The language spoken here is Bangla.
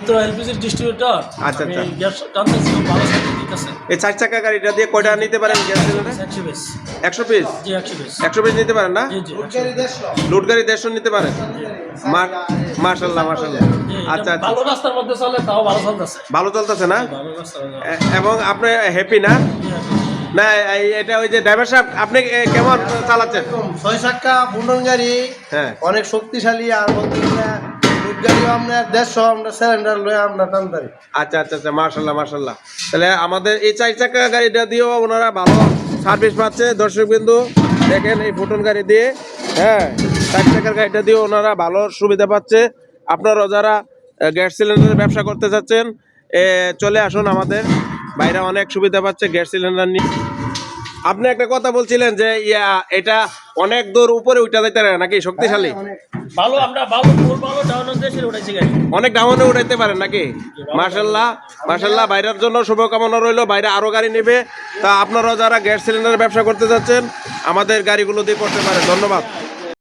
তো এলপিজির ডিস্ট্রিবিউটর। আচ্ছা আচ্ছা। গ্যাস টানতেছি, ভালো সার্ভিস দিতেছে। এই 4 চাকা গাড়িটা দিয়ে কয়টা নিতে পারেন গ্যাস সিলিন্ডার? 100 পিস। 100 পিস? জি 100 পিস। 100 পিস নিতে পারেন না? জি জি 100 পিস। লোড গাড়ি 150 নিতে পারেন? মাশাআল্লাহ মাশাআল্লাহ। জি, আচ্ছা এটা আচ্ছা, ভালো রাস্তার মধ্যে চলে, তাও ভালো চলতেছে। ভালো চলতেছে না? ভালো রাস্তা। এবং আপনি হ্যাপি না? না এটা ওই যে ড্রাইভার সাহেব আপনি কেমন চালাচ্ছেন? 6 চাকা বুন্ডন গাড়ি হ্যাঁ অনেক শক্তিশালী। আর বলতে গেলে লুট গাড়িও আপনার 150 আমরা সিলিন্ডার লয়ে আমরা টানতারি। আচ্ছা আচ্ছা আচ্ছা, মাশাআল্লাহ মাশাআল্লাহ। তাহলে আমাদের এই 4 চাকা গাড়িটা দিয়েও ওনারা ভালো সার্ভিস পাচ্ছে। দর্শকবিন্দু দেখেন এই ফুটন গাড়ি দিয়ে, হ্যাঁ 4 চাকার গাড়িটা দিয়ে ওনারা ভালো সুবিধা পাচ্ছে। আপনারাও যারা গ্যাস সিলিন্ডারের ব্যবসা করতে চাচ্ছেন চলে আসুন, আমাদের বাইরে অনেক সুবিধা পাচ্ছে গ্যাস সিলিন্ডার নিয়ে। আপনি একটা কথা বলছিলেন যে এটা অনেক দূর উপরে উঠা যাইতে পারে নাকি, শক্তিশালী? ভালো, আমরা ভালো ফুল ভালো ডাউন দেশে উঠাইছি গাড়ি। অনেক ডাউনে উঠাইতে পারেন নাকি? মাশাআল্লাহ মাশাআল্লাহ। বাইরের জন্য শুভকামনা রইল, বাইরে আরো গাড়ি নেবে। তা আপনারাও যারা গ্যাস সিলিন্ডারের ব্যবসা করতে যাচ্ছেন আমাদের গাড়িগুলো দিয়ে করতে পারেন। ধন্যবাদ।